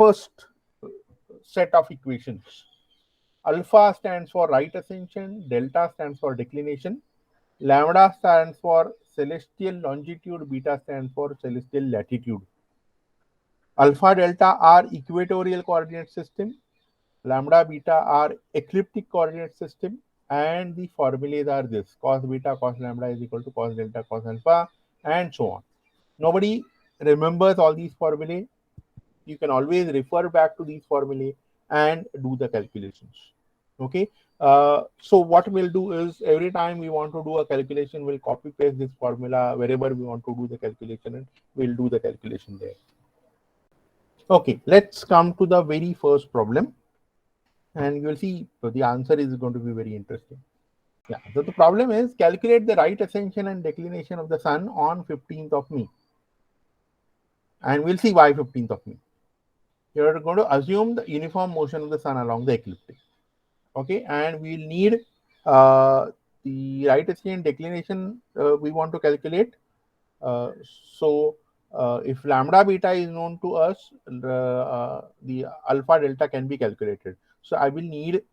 first set of equations. Alpha stands for right ascension, delta stands for declination, lambda stands for celestial longitude, beta stands for celestial latitude. Alpha delta are equatorial coordinate system, lambda beta are ecliptic coordinate system, and the formulas are this: cos beta cos lambda is equal to cos delta cos alpha, and so on. Nobody remembers all these formulae. You can always refer back to these formulae and do the calculations. Okay. So what we'll do is, every time we want to do a calculation, we'll copy paste this formula wherever we want to do the calculation, and we'll do the calculation there. Okay, let's come to the very first problem, and you'll see the answer is going to be very interesting. Yeah, so the problem is, calculate the right ascension and declination of the sun on 15th of May. And we'll see why 15th of May. You're going to assume the uniform motion of the sun along the ecliptic. Okay, and we'll need the right ascension and declination we want to calculate. So if lambda beta is known to us, the alpha delta can be calculated. So I will need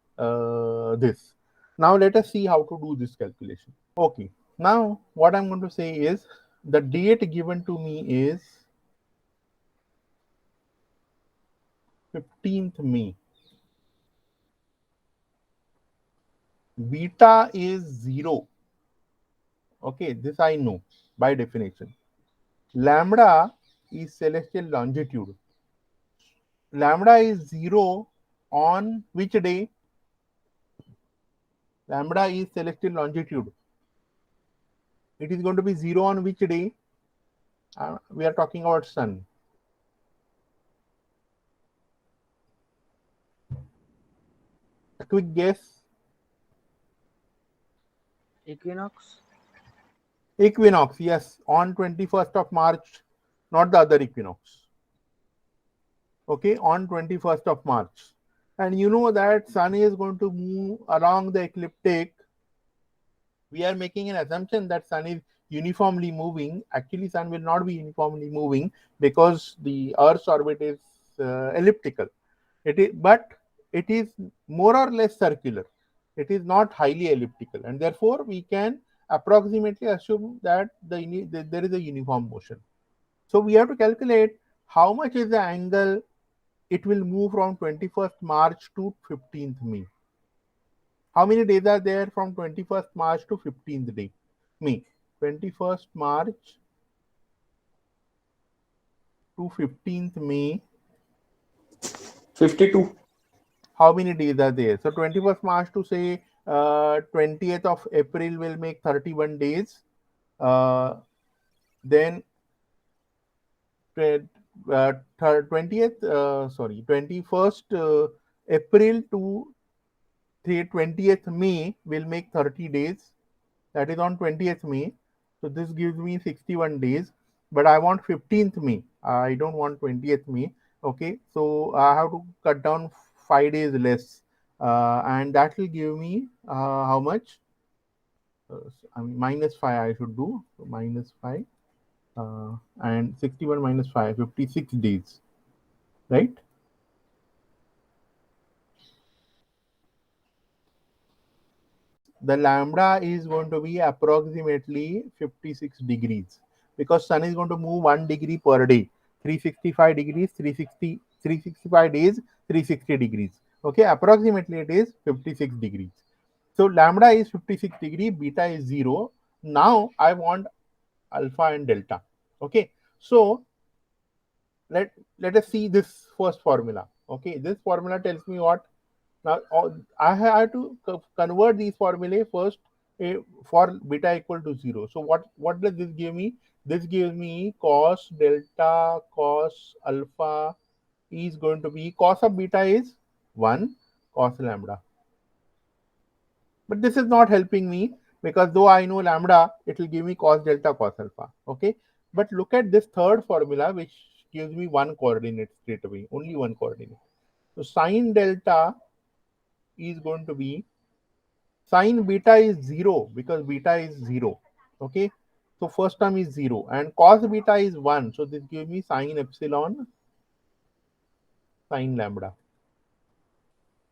this. Now let us see how to do this calculation. Okay, now what I'm going to say is, the date given to me is 15th May. Beta is 0. Okay, this I know by definition. Lambda is celestial longitude. Lambda is 0 on which day? Lambda is celestial longitude. It is going to be 0 on which day? We are talking about sun. A quick guess. Equinox. Equinox, yes, on 21st of March, not the other equinox. Okay, on 21st of March. And you know that sun is going to move along the ecliptic. We are making an assumption that sun is uniformly moving. Actually, sun will not be uniformly moving, because the Earth's orbit is elliptical. But it is more or less circular. It is not highly elliptical, and therefore we can approximately assume that there is a uniform motion. So we have to calculate how much is the angle it will move from 21st March to 15th May. How many days are there from 21st March to 15th day May? 21st March to 15th May. 52. How many days are there? So 21st March to say 20th of April will make 31 days. Then 20th, 21st April to 20th May will make 30 days. That is on 20th May. So this gives me 61 days. But I want 15th May. I don't want 20th May. Okay, so I have to cut down 5 days less, and that will give me how much? Minus 5 I should do. So minus 5 and 61 minus 5, 56 days, right? The lambda is going to be approximately 56 degrees, because sun is going to move 1 degree per day. 365 degrees, 365 days, 360 degrees. Okay, approximately it is 56 degrees. So lambda is 56 degree, beta is 0. Now I want alpha and delta. Okay, so let us see this first formula. Okay, this formula tells me what? Now I have to convert these formulae first for beta equal to 0. So what does this give me? This gives me cos delta cos alpha is going to be, cos of beta is 1 cos lambda. But this is not helping me, because though I know lambda, it will give me cos delta cos alpha. Okay, but look at this third formula, which gives me one coordinate straight away, only one coordinate. So sine delta is going to be, sine beta is 0, because beta is 0. Okay, so first term is 0, and cos beta is 1. So this gives me sine epsilon sine lambda.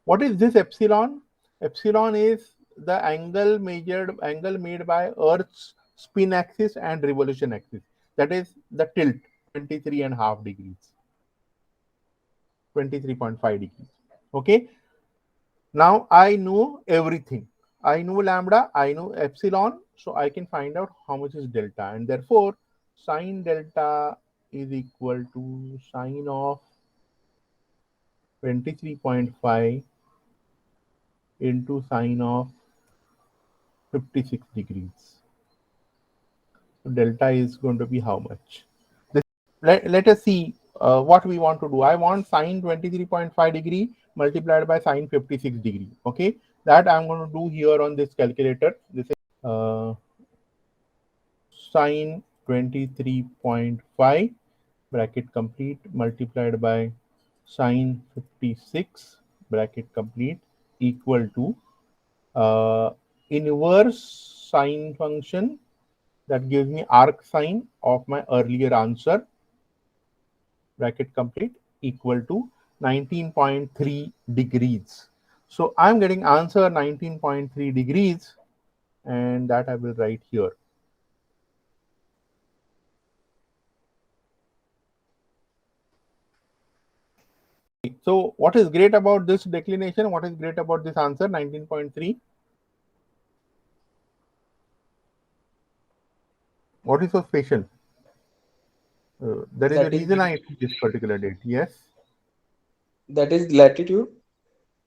What is this epsilon? Epsilon is the angle made by Earth's spin axis and revolution axis. That is the tilt, 23.5 degrees, 23.5 degrees. Okay. Now I know everything. I know lambda, I know epsilon, so I can find out how much is delta, and therefore sine delta is equal to sine of 23.5 into sine of 56 degrees. So delta is going to be how much? Let us see what we want to do. I want sine 23.5 degree multiplied by sine 56 degree. Okay, that I'm going to do here on this calculator. This is sine 23.5 bracket complete multiplied by sine 56 bracket complete equal to inverse sine function that gives me arc sine of my earlier answer bracket complete equal to 19.3 degrees. So I'm getting answer 19.3 degrees, and that I will write here. So what is great about this declination? What is great about this answer 19.3? What is so special? There is a That is reason I took this particular date. Yes, that is latitude.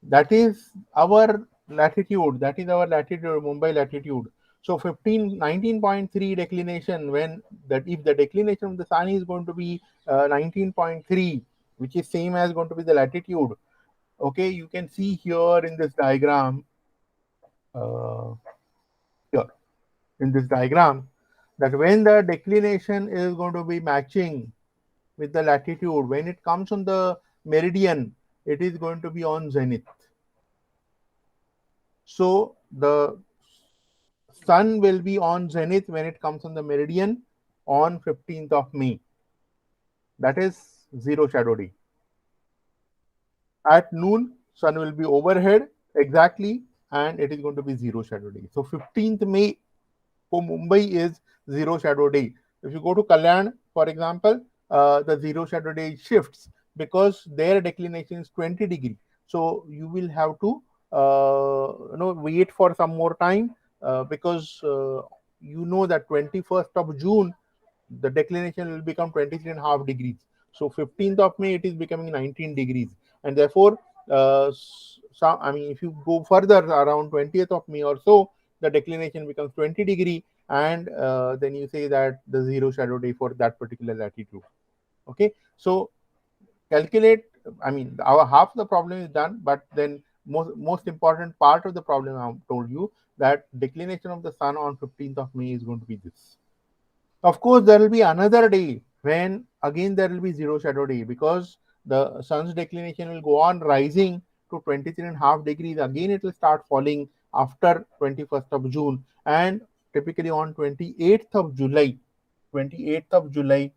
that is our latitude. That is our latitude, Mumbai latitude. So 19.3 declination, when that if the declination of the sun is going to be 19.3, which is same as going to be the latitude. Okay, you can see here in this diagram, uh, here in this diagram, that when the declination is going to be matching with the latitude, when it comes on the meridian, it is going to be on zenith. So the sun will be on zenith when it comes on the meridian on 15th of May. That is zero shadow day. At noon, sun will be overhead exactly, and it is going to be zero shadow day. So 15th May for Mumbai is zero shadow day. If you go to Kalyan, for example, the zero shadow day shifts because their declination is 20 degree. So you will have to wait for some more time because you know that 21st of June the declination will become 23.5 degrees. So 15th of May it is becoming 19 degrees, and therefore I mean if you go further around 20th of May or so, the declination becomes 20 degree, and then you say that the zero shadow day for that particular latitude. Okay, so calculate. I mean our half the problem is done, but then most important part of the problem I've told you, that declination of the sun on 15th of May is going to be this. Of course, there will be another day when again there will be zero shadow day, because the sun's declination will go on rising to 23.5 degrees. Again, it will start falling after 21st of June, and typically on 28th of July, 28th of July,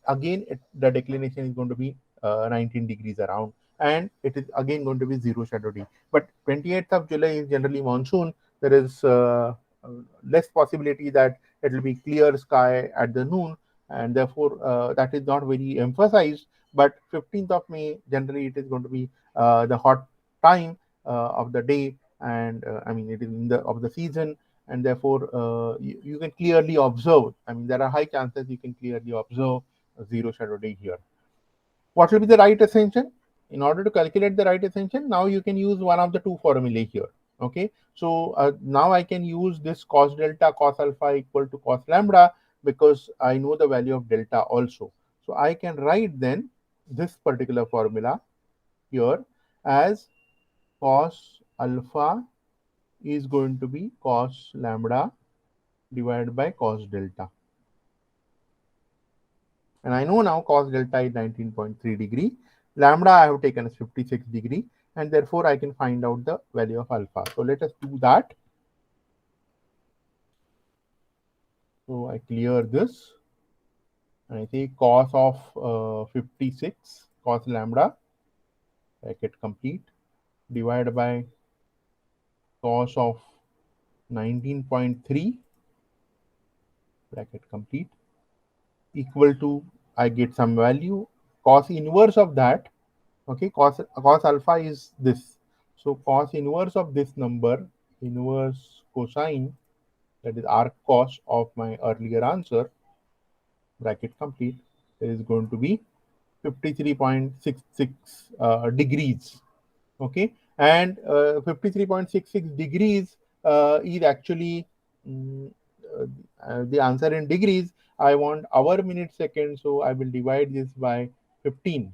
again the declination is going to be 19 degrees around, and it is again going to be zero shadow day. But 28th of July is generally monsoon. There is less possibility that it will be clear sky at the noon, and therefore that is not very emphasized. But 15th of May generally it is going to be the hot time of the day, and I mean it is in the of the season, and therefore you can clearly observe. I mean there are high chances you can clearly observe a zero shadow day here. What will be the right ascension? In order to calculate the right ascension, now you can use one of the two formulae here. Okay, so now I can use this cos delta cos alpha equal to cos lambda, because I know the value of delta also. So I can write then this particular formula here as cos alpha is going to be cos lambda divided by cos delta. And I know now cos delta is 19.3 degree. Lambda I have taken as 56 degree, and therefore I can find out the value of alpha. So let us do that. So I clear this, and I say cos of 56 cos lambda bracket complete, divided by cos of 19.3, bracket complete, equal to, I get some value, cos inverse of that. Okay, cos alpha is this. So cos inverse of this number, inverse cosine, that is arc cos of my earlier answer, bracket complete, is going to be 53.66 degrees. Okay, and 53.66 degrees is actually mm, the answer in degrees. I want hour, minute, second, so I will divide this by 15,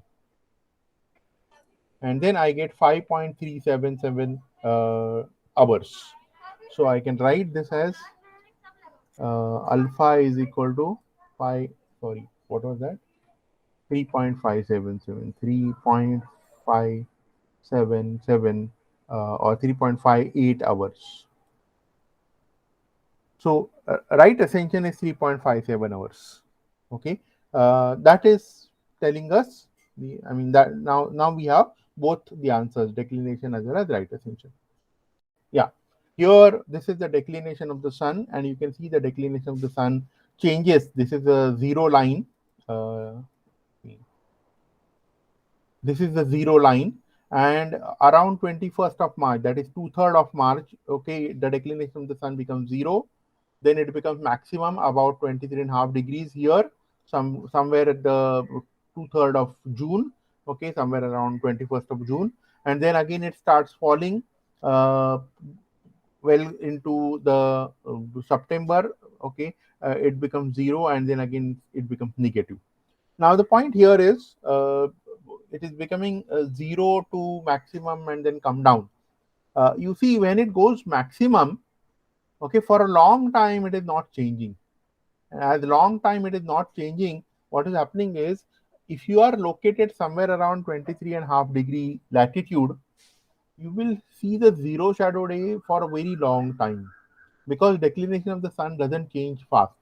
and then I get 5.377 hours. So I can write this as alpha is equal to 5, sorry, what was that? 3.577, 3.577 or 3.58 hours. So right ascension is 3.57 hours. Okay, that is telling us I mean that now we have both the answers, declination as well as right ascension. Yeah, here this is the declination of the sun, and you can see the declination of the sun changes. This is a zero line. Uh, this is the zero line, and around 21st of March, that is 2/3 of March, okay, the declination of the sun becomes zero. Then it becomes maximum about 23.5 degrees here, somewhere at the 2/3 of June, okay, somewhere around 21st of June, and then again it starts falling uh, well into the September, okay, it becomes zero, and then again it becomes negative. Now the point here is it is becoming zero to maximum and then come down. You see, when it goes maximum, okay, for a long time it is not changing. As long time it is not changing, what is happening is, if you are located somewhere around 23.5 degree latitude, you will see the zero shadow day for a very long time, because declination of the sun doesn't change fast.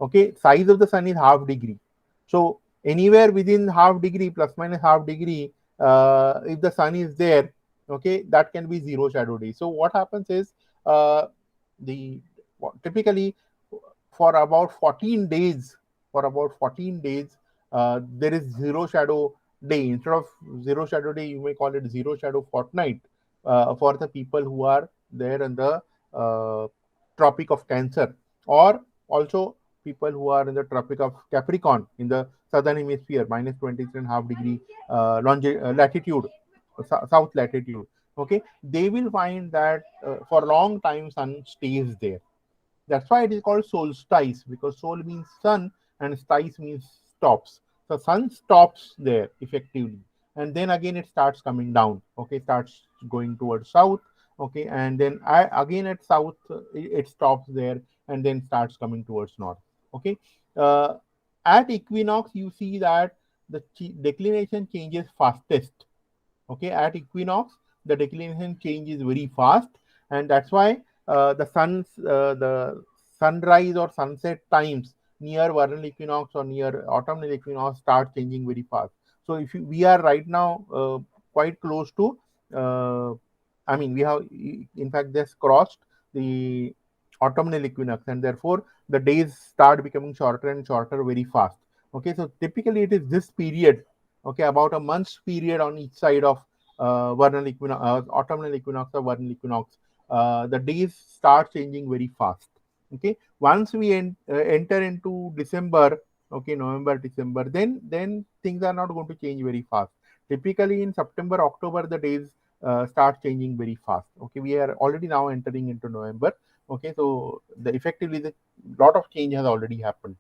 Okay, size of the sun is half degree, so anywhere within half degree, plus minus half degree, if the sun is there, okay, that can be zero shadow day. So what happens is, the typically for about 14 days, there is zero shadow day. Instead of zero shadow day, you may call it zero shadow fortnight, for the people who are there in the uh, tropic of Cancer, or also people who are in the tropic of Capricorn in the southern hemisphere, minus 23.5 degree latitude, south latitude. Okay, they will find that for a long time sun stays there. That's why it is called solstice, because sol means sun and stice means stops. So sun stops there effectively, and then again it starts coming down. Okay, starts going towards south. Okay, and then again at south it stops there, and then starts coming towards north. Okay, uh, at equinox you see that the declination changes fastest. Okay, at equinox the declination change is very fast, and that's why the sunrise or sunset times near vernal equinox or near autumnal equinox start changing very fast. So if we are right now quite close to, uh, I mean, we have in fact just crossed the autumnal equinox, and therefore the days start becoming shorter and shorter very fast. Okay, so typically it is this period, okay, about a month's period on each side of vernal equinox, autumnal equinox or vernal equinox. The days start changing very fast. Okay, once we enter into December, okay, November, December, then things are not going to change very fast. Typically in September, October, the days start changing very fast. Okay, we are already now entering into November. Okay, so the effectively the lot of change has already happened.